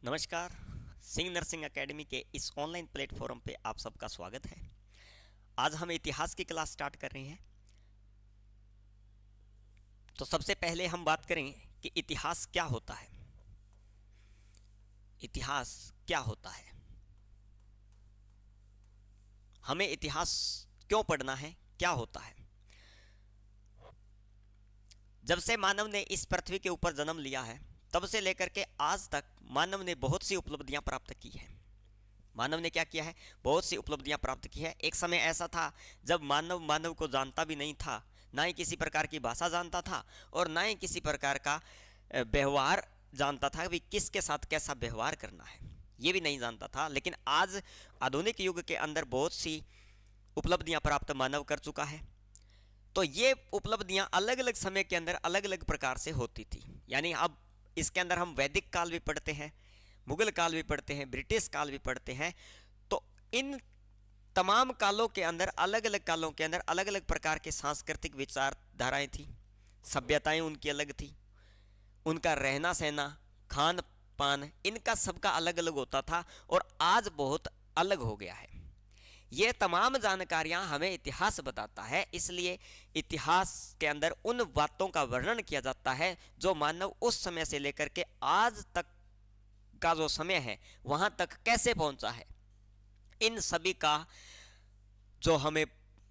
नमस्कार। Singh nursing academy के इस ऑनलाइन प्लेटफॉर्म पे आप सबका स्वागत है। आज हम इतिहास की क्लास स्टार्ट कर रहे हैं। तो सबसे पहले हम बात करें कि इतिहास क्या होता है। इतिहास क्या होता है, हमें इतिहास क्यों पढ़ना है, क्या होता है। जब से मानव ने इस पृथ्वी के ऊपर जन्म लिया है तब से लेकर के आज तक मानव ने बहुत सी उपलब्धियां प्राप्त की हैं। मानव ने क्या किया है, बहुत सी उपलब्धियां प्राप्त की है। एक समय ऐसा था जब मानव मानव को जानता भी नहीं था, ना ही किसी प्रकार की भाषा जानता था और ना ही किसी प्रकार का व्यवहार जानता था कि किसके साथ कैसा व्यवहार करना है, ये भी नहीं जानता था। लेकिन आज आधुनिक युग के अंदर बहुत सी उपलब्धियां प्राप्त मानव कर चुका है। तो ये उपलब्धियां अलग अलग समय के अंदर अलग अलग प्रकार से होती थी। यानी अब इसके अंदर हम वैदिक काल भी पढ़ते हैं, मुगल काल भी पढ़ते हैं, ब्रिटिश काल भी पढ़ते हैं। तो इन तमाम कालों के अंदर अलग अलग कालों के अंदर अलग अलग प्रकार के सांस्कृतिक विचारधाराएं थी, सभ्यताएं उनकी अलग थी, उनका रहना सहना, खान पान, इनका सबका अलग अलग होता था और आज बहुत अलग हो गया है। ये तमाम जानकारियां हमें इतिहास बताता है। इसलिए इतिहास के अंदर उन बातों का वर्णन किया जाता है जो मानव उस समय से लेकर के आज तक का जो समय है वहां तक कैसे पहुंचा है, इन सभी का जो हमें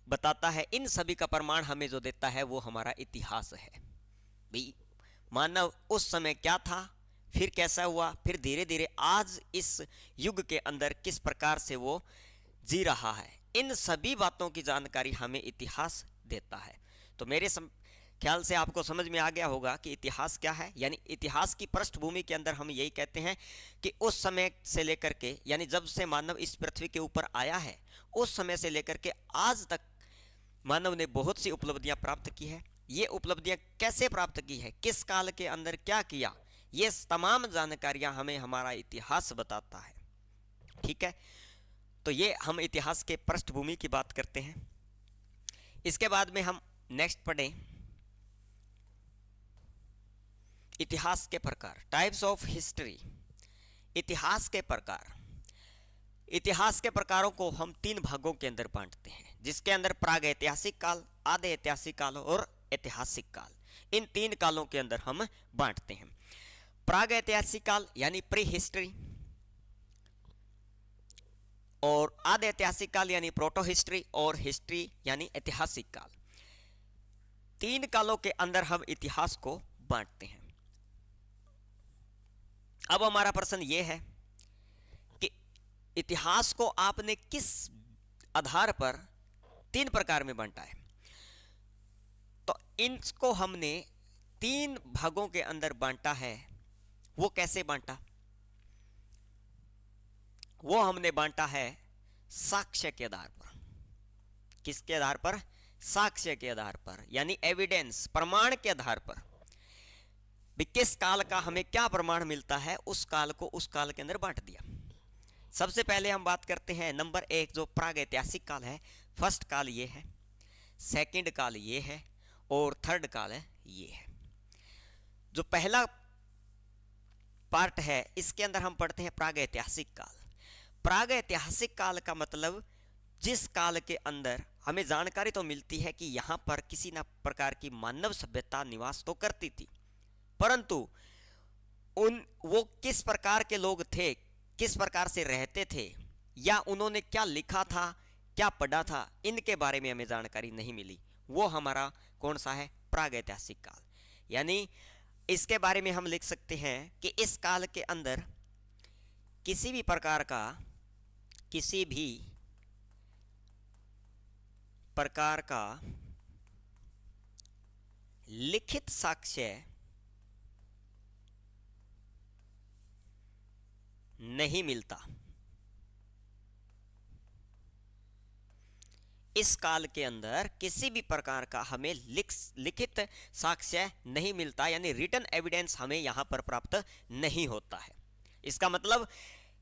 बताता है, इन सभी का प्रमाण हमें जो देता है वो हमारा इतिहास है। भाई मानव उस समय क्या था, फिर कैसा हुआ, फिर धीरे धीरे आज इस युग के अंदर किस प्रकार से वो जी रहा है, इन सभी बातों की जानकारी हमें इतिहास देता है। तो मेरे ख्याल से आपको समझ में आ गया होगा कि इतिहास क्या है। यानी इतिहास की पृष्ठभूमि के अंदर हम यही कहते हैं कि उस समय से लेकर के, यानी जब से मानव इस पृथ्वी के ऊपर आया है उस समय से लेकर के आज तक मानव ने बहुत सी उपलब्धियां प्राप्त की है। ये उपलब्धियां कैसे प्राप्त की है, किस काल के अंदर क्या किया, ये तमाम जानकारियां हमें हमारा इतिहास बताता है। ठीक है, तो ये हम इतिहास के पृष्ठभूमि की बात करते हैं। इसके बाद में हम नेक्स्ट पढ़ें इतिहास के प्रकार, टाइप्स ऑफ हिस्ट्री। इतिहास के प्रकार, इतिहास के प्रकारों को हम तीन भागों के अंदर बांटते हैं, जिसके अंदर प्राग ऐतिहासिक काल, आधे ऐतिहासिक काल और ऐतिहासिक काल, इन तीन कालों के अंदर हम बांटते हैं। प्राग ऐतिहासिक काल यानी प्री हिस्ट्री, और आधे ऐतिहासिक काल यानी प्रोटो हिस्ट्री, और हिस्ट्री यानी ऐतिहासिक काल। तीन कालों के अंदर हम इतिहास को बांटते हैं। अब हमारा प्रश्न यह है कि इतिहास को आपने किस आधार पर तीन प्रकार में बांटा है। तो इनको हमने तीन भागों के अंदर बांटा है। वो कैसे बांटा, वो हमने बांटा है साक्ष्य के आधार पर। किसके आधार पर, साक्ष्य के आधार पर, यानी एविडेंस, प्रमाण के आधार पर। किस काल का हमें क्या प्रमाण मिलता है, उस काल को उस काल के अंदर बांट दिया। सबसे पहले हम बात करते हैं नंबर एक, जो प्राग ऐतिहासिक काल है। फर्स्ट काल ये है, सेकंड काल ये है और थर्ड काल है ये है। जो पहला पार्ट है इसके अंदर हम पढ़ते हैं प्राग ऐतिहासिक काल। प्राग ऐतिहासिक काल का मतलब जिस काल के अंदर हमें जानकारी तो मिलती है कि यहां पर किसी न प्रकार की मानव सभ्यता निवास तो करती थी, परंतु वो किस प्रकार के लोग थे, किस प्रकार से रहते थे, या उन्होंने क्या लिखा था, क्या पढ़ा था, इनके बारे में हमें जानकारी नहीं मिली। वो हमारा कौन सा है, प्राग ऐतिहासिक काल। यानी इसके बारे में हम लिख सकते हैं कि इस काल के अंदर किसी भी प्रकार का, किसी भी प्रकार का लिखित साक्ष्य नहीं मिलता। इस काल के अंदर किसी भी प्रकार का हमें लिखित साक्ष्य नहीं मिलता, यानी रिटन एविडेंस हमें यहां पर प्राप्त नहीं होता है। इसका मतलब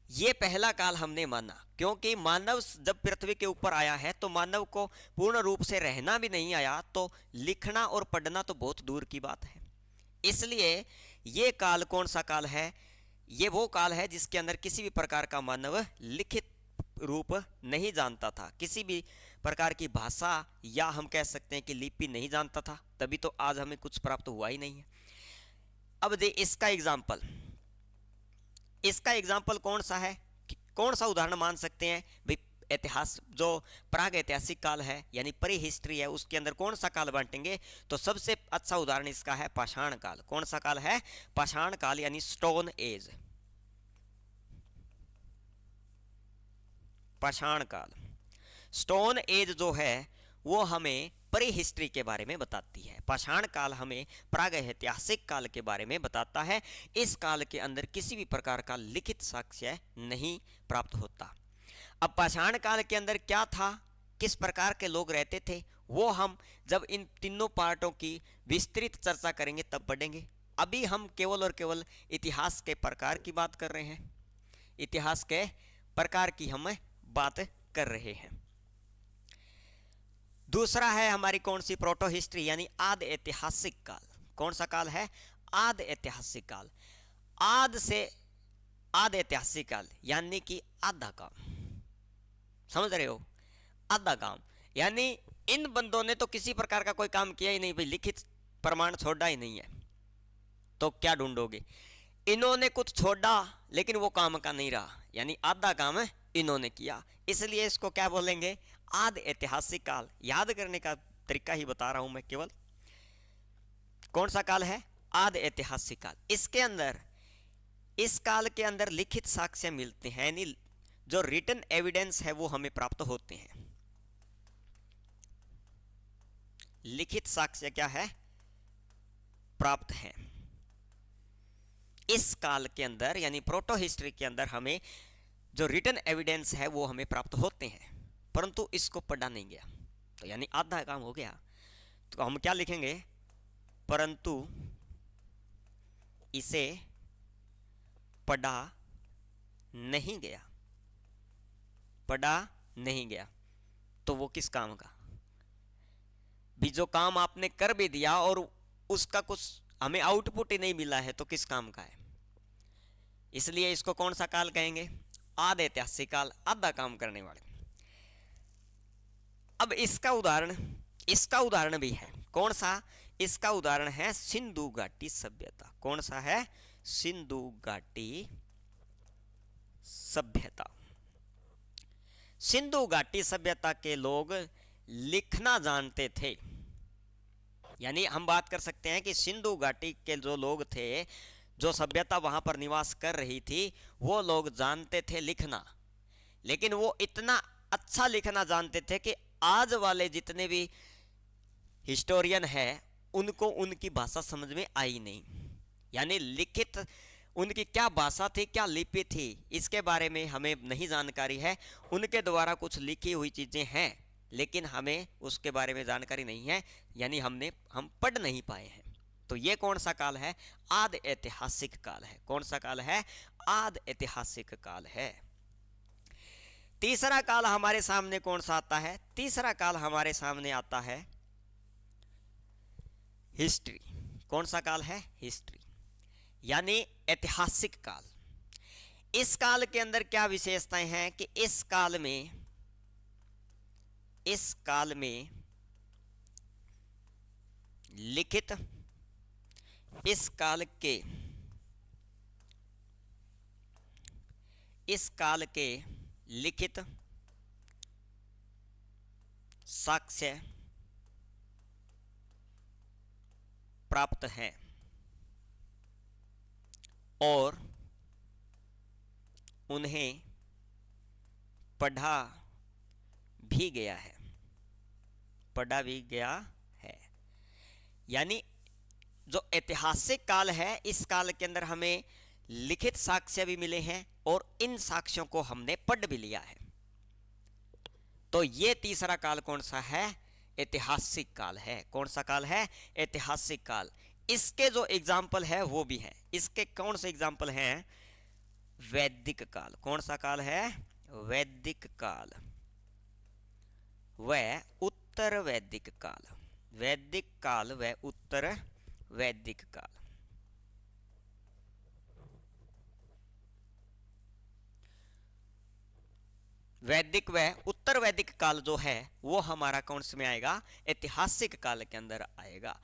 ये पहला काल हमने माना, क्योंकि मानव जब पृथ्वी के ऊपर आया है तो मानव को पूर्ण रूप से रहना भी नहीं आया, तो लिखना और पढ़ना तो बहुत दूर की बात है। इसलिए ये काल कौन सा काल है, ये वो काल है जिसके अंदर किसी भी प्रकार का मानव लिखित रूप नहीं जानता था, किसी भी प्रकार की भाषा या हम कह सकते हैं कि लिपि नहीं जानता था, तभी तो आज हमें कुछ प्राप्त हुआ ही नहीं है। अब दे इसका एग्जाम्पल कौन सा है, कौन सा उदाहरण मान सकते हैं भाई? इतिहास जो प्राग ऐतिहासिक काल है यानी प्री हिस्ट्री है, उसके अंदर कौन सा काल बांटेंगे? तो सबसे अच्छा उदाहरण इसका है पाषाण काल। कौन सा काल है? पाषाण काल यानी स्टोन एज, पाषाण काल। स्टोन एज जो है वो हमें प्री हिस्ट्री के बारे में बताती है। पाषाण काल हमें प्राग ऐतिहासिक काल के बारे में बताता है। इस काल के अंदर किसी भी प्रकार का लिखित साक्ष्य नहीं प्राप्त होता। अब पाषाण काल के अंदर क्या था, किस प्रकार के लोग रहते थे, वो हम जब इन तीनों पार्टों की विस्तृत चर्चा करेंगे तब पढ़ेंगे। अभी हम केवल और केवल इतिहास के प्रकार की बात कर रहे हैं, इतिहास के प्रकार की हम बात कर रहे हैं। दूसरा है हमारी कौन सी? प्रोटो हिस्ट्री यानी आद ऐतिहासिक काल। कौन सा काल है? आद ऐतिहासिक काल। आद ऐतिहासिक काल यानी कि आधा काम, समझ रहे हो? आधा काम यानी इन बंदों ने तो किसी प्रकार का कोई काम किया ही नहीं भाई, लिखित प्रमाण छोड़ा ही नहीं है, तो क्या ढूंढोगे? इन्होंने कुछ छोड़ा लेकिन वो काम का नहीं रहा, यानी आधा काम इन्होंने किया, इसलिए इसको क्या बोलेंगे? आद ऐतिहासिक काल। याद करने का तरीका ही बता रहा हूं मैं केवल। कौन सा काल है? आद ऐतिहासिक काल। इसके अंदर, इस काल के अंदर लिखित साक्ष्य मिलते हैं, यानी जो रिटन एविडेंस है वो हमें प्राप्त होते हैं। लिखित साक्ष्य क्या है? प्राप्त है। इस काल के अंदर यानी प्रोटो हिस्ट्री के अंदर हमें जो रिटन एविडेंस है वो हमें प्राप्त होते हैं, परंतु इसको पढ़ा नहीं गया, तो यानी आधा काम हो गया। तो हम क्या लिखेंगे? परंतु इसे पढ़ा नहीं गया। पढ़ा नहीं गया तो वो किस काम का? भी जो काम आपने कर भी दिया और उसका कुछ हमें आउटपुट ही नहीं मिला है तो किस काम का है? इसलिए इसको कौन सा काल कहेंगे? आद ऐतिहासिक काल, आधा काम करने वाले। अब इसका उदाहरण भी है। कौन सा? इसका उदाहरण है सिंधु घाटी सभ्यता। कौन सा है? सिंधु घाटी सभ्यता। सिंधु घाटी सभ्यता के लोग लिखना जानते थे, यानी हम बात कर सकते हैं कि सिंधु घाटी के जो लोग थे, जो सभ्यता वहां पर निवास कर रही थी, वो लोग जानते थे लिखना, लेकिन वो इतना अच्छा लिखना जानते थे कि आज वाले जितने भी हिस्टोरियन है उनको उनकी भाषा समझ में आई नहीं। यानी लिखित उनकी क्या भाषा थी, क्या लिपि थी, इसके बारे में हमें नहीं जानकारी है। उनके द्वारा कुछ लिखी हुई चीजें हैं लेकिन हमें उसके बारे में जानकारी नहीं है, यानी हम पढ़ नहीं पाए हैं। तो ये कौन सा काल है? आद ऐतिहासिक काल है। कौन सा काल है? आद ऐतिहासिक काल है। तीसरा काल हमारे सामने कौन सा आता है? तीसरा काल हमारे सामने आता है हिस्ट्री। कौन सा काल है? हिस्ट्री यानी ऐतिहासिक काल। इस काल के अंदर क्या विशेषताएं हैं कि इस काल में लिखित, इस काल के लिखित साक्ष्य प्राप्त हैं और उन्हें पढ़ा भी गया है। पढ़ा भी गया है यानी जो ऐतिहासिक काल है, इस काल के अंदर हमें लिखित साक्ष्य भी मिले हैं और इन साक्ष्यों को हमने पढ़ भी लिया है। तो ये तीसरा काल कौन सा है? ऐतिहासिक काल है। कौन सा काल है? ऐतिहासिक काल। इसके जो एग्जाम्पल है वो भी है। इसके कौन से एग्जाम्पल हैं? वैदिक काल। कौन सा काल है? वैदिक काल व उत्तर वैदिक काल। वैदिक काल व उत्तर वैदिक काल। वैदिक व उत्तर वैदिक काल जो है वो हमारा कौन से में आएगा, ऐतिहासिक काल के अंदर आएगा।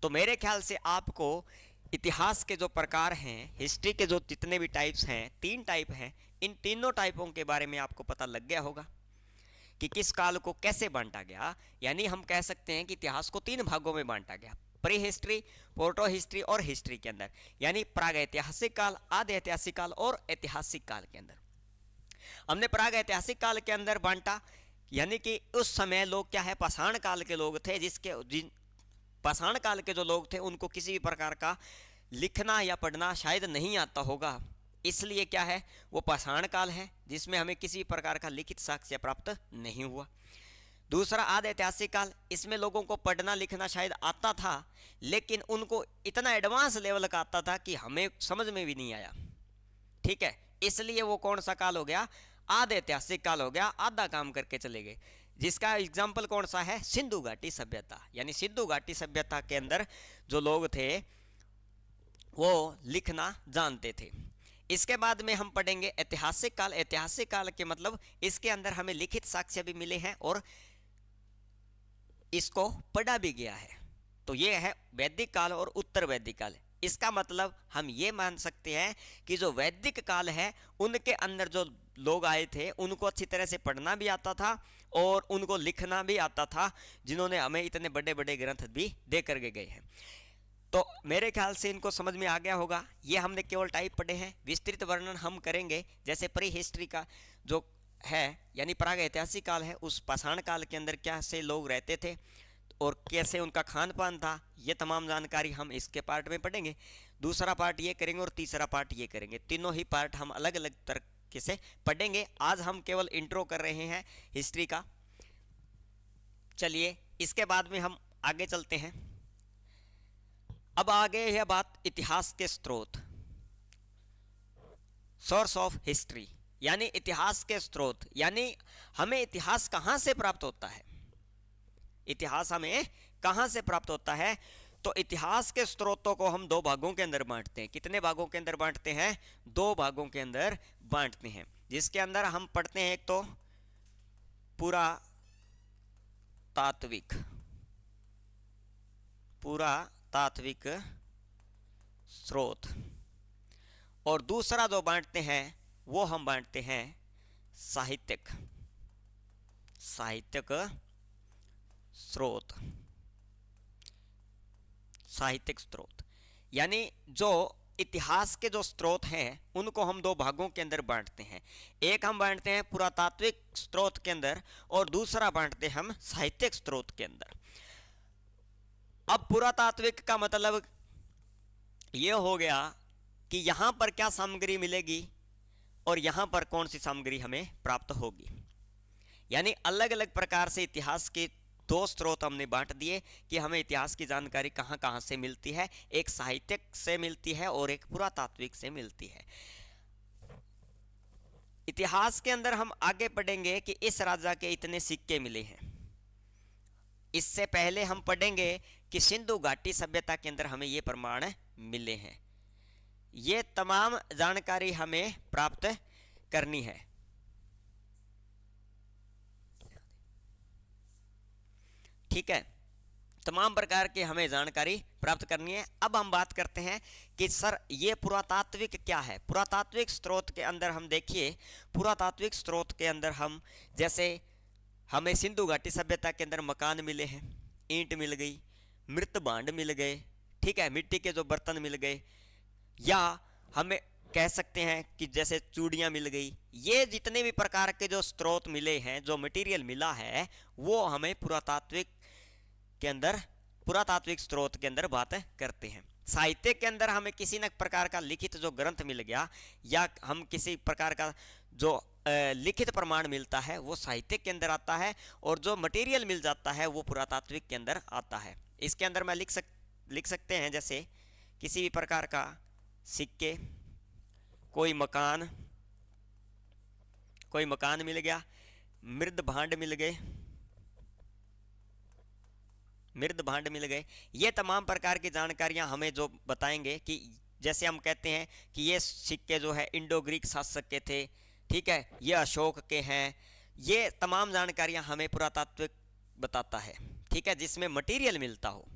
तो मेरे ख्याल से आपको इतिहास के जो प्रकार हैं, हिस्ट्री के जो जितने भी टाइप्स हैं, 3 टाइप हैं, इन तीनों टाइपों के बारे में आपको पता लग गया होगा कि किस काल को कैसे बांटा गया। यानी हम कह सकते हैं कि इतिहास को 3 भागों में बांटा गया, प्री हिस्ट्री, प्रोटो हिस्ट्री और हिस्ट्री के अंदर, यानी प्राग ऐतिहासिक काल, आदि ऐतिहासिक काल और ऐतिहासिक काल के अंदर। हमने प्राग ऐतिहासिक काल के अंदर बांटा, यानी कि उस समय लोग क्या है, पाषाण काल के लोग थे, पाषाण काल के जो लोग थे उनको किसी भी प्रकार का लिखना या पढ़ना शायद नहीं आता होगा, इसलिए क्या है वो पाषाण काल है जिसमें हमें किसी प्रकार का लिखित साक्ष्य प्राप्त नहीं हुआ। दूसरा आदि ऐतिहासिक काल, इसमें लोगों को पढ़ना लिखना शायद आता था, लेकिन उनको इतना एडवांस लेवल का आता था कि हमें समझ में भी नहीं आया। ठीक है, इसलिए वो कौन सा काल हो गया, आदि ऐतिहासिक काल हो गया, आधा काम करके चले गए। जिसका एग्जाम्पल कौन सा है, सिंधु घाटी सभ्यता। यानी सिंधु घाटी सभ्यता के अंदर जो लोग थे वो लिखना जानते थे। इसके बाद में हम पढ़ेंगे ऐतिहासिक काल। ऐतिहासिक काल के मतलब इसके अंदर हमें लिखित साक्ष्य भी मिले हैं और इसको पढ़ा भी गया है। तो ये है वैदिक काल और उत्तर वैदिक काल। इसका मतलब हम ये मान सकते हैं कि जो वैदिक काल है उनके अंदर जो लोग आए थे उनको अच्छी तरह से पढ़ना भी आता था और उनको लिखना भी आता था, जिन्होंने हमें इतने बड़े बड़े ग्रंथ भी दे करके गए हैं। तो मेरे ख्याल से इनको समझ में आ गया होगा। ये हमने केवल टाइप पढ़े हैं, विस्तृत वर्णन हम करेंगे। जैसे प्री हिस्ट्री का जो है यानी प्राग ऐतिहासिक काल है, उस पाषाण काल के अंदर क्या से लोग रहते थे और कैसे उनका खान पान था, ये तमाम जानकारी हम इसके पार्ट में पढ़ेंगे। दूसरा पार्ट ये करेंगे और तीसरा पार्ट ये करेंगे। तीनों ही पार्ट हम अलग अलग तरीके से पढ़ेंगे। आज हम केवल इंट्रो कर रहे हैं हिस्ट्री का। चलिए इसके बाद में हम आगे चलते हैं। अब आगे है बात इतिहास के स्रोत, सोर्स ऑफ हिस्ट्री, यानी इतिहास के स्रोत, यानी हमें इतिहास कहां से प्राप्त होता है, इतिहास हमें कहां से प्राप्त होता है। तो इतिहास के स्रोतों को हम 2 भागों के अंदर बांटते हैं। कितने भागों के अंदर बांटते हैं, 2 भागों के अंदर बांटते हैं, जिसके अंदर हम पढ़ते हैं एक तो पुरातात्विक स्रोत, और दूसरा जो बांटते हैं वो हम बांटते हैं साहित्यिक स्रोत। साहित्यिक स्रोत यानी जो इतिहास के जो स्रोत हैं उनको हम 2 भागों के अंदर बांटते हैं। एक हम बांटते हैं पुरातात्विक स्रोत के अंदर और दूसरा बांटते हैं हम साहित्यिक स्रोत के अंदर। अब पुरातात्विक का मतलब यह हो गया कि यहां पर क्या सामग्री मिलेगी और यहां पर कौन सी सामग्री हमें प्राप्त होगी। यानी अलग अलग प्रकार से इतिहास के 2 स्रोत हमने बांट दिए कि हमें इतिहास की जानकारी कहां कहां से मिलती है। एक साहित्यिक से मिलती है और एक पुरातात्विक से मिलती है। इतिहास के अंदर हम आगे पढ़ेंगे कि इस राजा के इतने सिक्के मिले हैं। इससे पहले हम पढ़ेंगे कि सिंधु घाटी सभ्यता के अंदर हमें ये प्रमाण मिले हैं। ये तमाम जानकारी हमें प्राप्त करनी है। ठीक है, तमाम प्रकार के हमें जानकारी प्राप्त करनी है। अब हम बात करते हैं कि सर ये पुरातात्विक क्या है। पुरातात्विक स्रोत के अंदर हम देखिए, पुरातात्विक स्रोत के अंदर हम जैसे हमें सिंधु घाटी सभ्यता के अंदर मकान मिले हैं, ईंट मिल गई, मृत भांड मिल गए, ठीक है, मिट्टी के जो बर्तन मिल गए, या हमें कह सकते हैं कि जैसे चूड़ियाँ मिल गई। ये जितने भी प्रकार के जो स्रोत मिले हैं, जो मटेरियल मिला है, वो हमें पुरातात्विक स्रोत के अंदर बात करते हैं। साहित्य के अंदर हमें किसी न प्रकार का लिखित जो ग्रंथ मिल गया या हम किसी प्रकार का जो लिखित प्रमाण मिलता है वो साहित्य के अंदर आता है, और जो मटेरियल मिल जाता है वो पुरातात्विक के अंदर आता है। इसके अंदर मैं लिख सकते हैं जैसे किसी भी प्रकार का सिक्के, कोई मकान मिल गया, मृद भांड मिल गए। ये तमाम प्रकार की जानकारियां हमें जो बताएंगे कि जैसे हम कहते हैं कि ये सिक्के जो है इंडो ग्रीक शासक के थे, ठीक है, ये अशोक के हैं, ये तमाम जानकारियां हमें पुरातात्विक बताता है, ठीक है, जिसमें मटेरियल मिलता हो।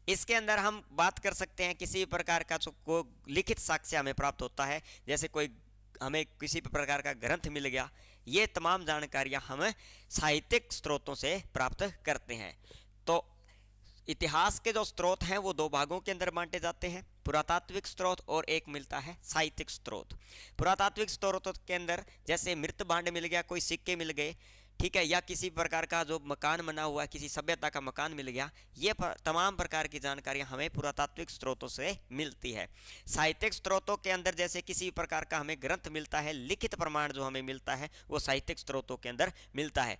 इसके अंदर हम बात कर सकते हैं किसी प्रकार का जो को लिखित साक्ष्य हमें प्राप्त होता है, जैसे कोई हमें किसी प्रकार का ग्रंथ मिल गया, ये तमाम जानकारियां हम साहित्यिक स्रोतों से प्राप्त करते हैं। तो इतिहास के जो स्रोत हैं वो दो भागों के अंदर बांटे जाते हैं, पुरातात्विक स्रोत और एक मिलता है साहित्यिक स्रोत। पुरातात्विक स्रोतों के अंदर जैसे मृत भांड मिल गया, कोई सिक्के मिल गए, ठीक है, या किसी प्रकार का जो मकान बना हुआ है, किसी सभ्यता का मकान मिल गया, ये तमाम प्रकार की जानकारियां हमें पुरातात्विक स्रोतों से मिलती है। साहित्यिक स्रोतों के अंदर जैसे किसी प्रकार का हमें ग्रंथ मिलता है, लिखित प्रमाण जो हमें मिलता है वो साहित्यिक स्रोतों के अंदर मिलता है।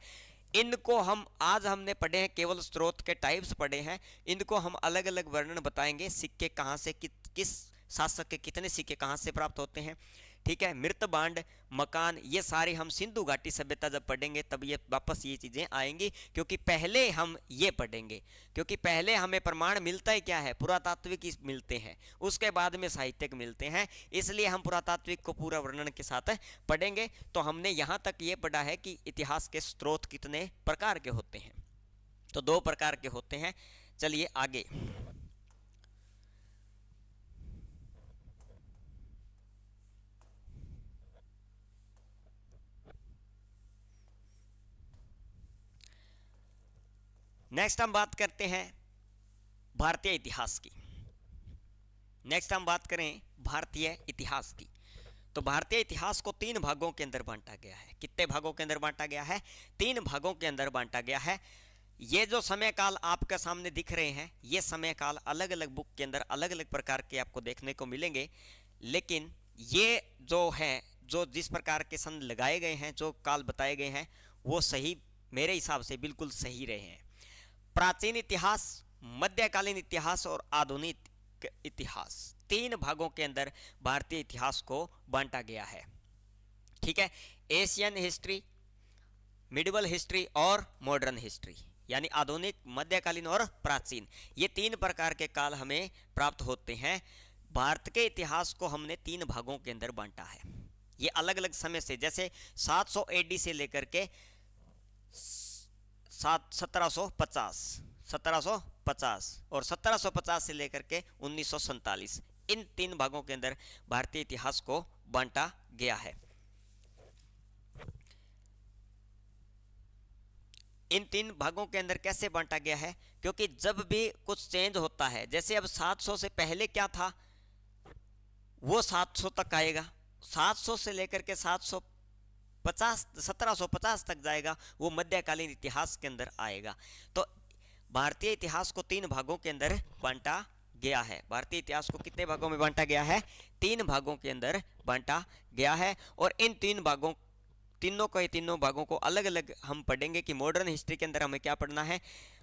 इनको हम आज हमने पढ़े हैं, केवल स्रोत के टाइप्स पढ़े हैं, इनको हम अलग अलग वर्णन बताएंगे, सिक्के कहाँ से किस शासक के कितने सिक्के कहाँ से प्राप्त होते हैं, ठीक है, मृत बांड, मकान, ये सारे हम सिंधु घाटी सभ्यता जब पढ़ेंगे तब ये वापस ये चीज़ें आएंगी, क्योंकि पहले हम ये पढ़ेंगे, क्योंकि पहले हमें प्रमाण मिलता ही क्या है, पुरातात्विक मिलते हैं, उसके बाद में साहित्यिक मिलते हैं, इसलिए हम पुरातात्विक को पूरा वर्णन के साथ पढ़ेंगे। तो हमने यहाँ तक ये पढ़ा है कि इतिहास के स्रोत कितने प्रकार के होते हैं, तो दो प्रकार के होते हैं। चलिए आगे, नेक्स्ट हम बात करते हैं भारतीय इतिहास की। नेक्स्ट हम बात करें भारतीय इतिहास की। तो भारतीय इतिहास को तीन भागों के अंदर बांटा गया है। कितने भागों के अंदर बांटा गया है? तीन भागों के अंदर बांटा गया है। ये जो समय काल आपके सामने दिख रहे हैं, ये समय काल अलग अलग बुक के अंदर अलग अलग प्रकार के आपको देखने को मिलेंगे, लेकिन ये जो है, जो जिस प्रकार के सन लगाए गए हैं, जो काल बताए गए हैं, वो सही, मेरे हिसाब से बिल्कुल सही रहे हैं। प्राचीन इतिहास, मध्यकालीन इतिहास और आधुनिक इतिहास, तीन भागों के अंदर भारतीय इतिहास को बांटा गया है, ठीक है। एशियन हिस्ट्री, मिडिवल हिस्ट्री और मॉडर्न हिस्ट्री, यानी आधुनिक, मध्यकालीन और प्राचीन, ये तीन प्रकार के काल हमें प्राप्त होते हैं। भारत के इतिहास को हमने तीन भागों के अंदर बांटा है। ये अलग अलग समय से, जैसे 700 AD से लेकर के 1750 और 1750 से लेकर के 1947, इन तीन भागों के अंदर भारतीय इतिहास को बांटा गया है। इन तीन भागों के अंदर कैसे बांटा गया है? क्योंकि जब भी कुछ चेंज होता है, जैसे अब 700 से पहले क्या था वो 700 तक आएगा, 700 से लेकर के 1750 तक जाएगा, वो मध्यकालीन इतिहास के अंदर आएगा। तो भारतीय इतिहास को तीन भागों के अंदर बांटा गया है। भारतीय इतिहास को कितने भागों में बांटा गया है? तीन भागों के अंदर बांटा गया है। और इन तीनों भागों को अलग अलग हम पढ़ेंगे कि मॉडर्न हिस्ट्री के अंदर हमें क्या पढ़ना है,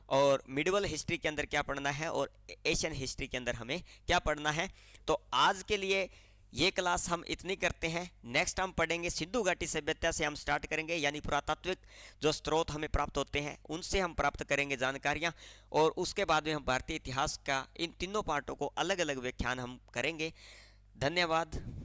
और मिडिवल हिस्ट्री के अंदर क्या पढ़ना है, और एशियन हिस्ट्री के अंदर हमें क्या पढ़ना है। तो आज के लिए ये क्लास हम इतनी करते हैं। नेक्स्ट हम पढ़ेंगे सिंधु घाटी सभ्यता से हम स्टार्ट करेंगे, यानी पुरातात्विक जो स्रोत हमें प्राप्त होते हैं उनसे हम प्राप्त करेंगे जानकारियाँ, और उसके बाद में हम भारतीय इतिहास का इन तीनों पार्टों को अलग अलग व्याख्यान हम करेंगे। धन्यवाद।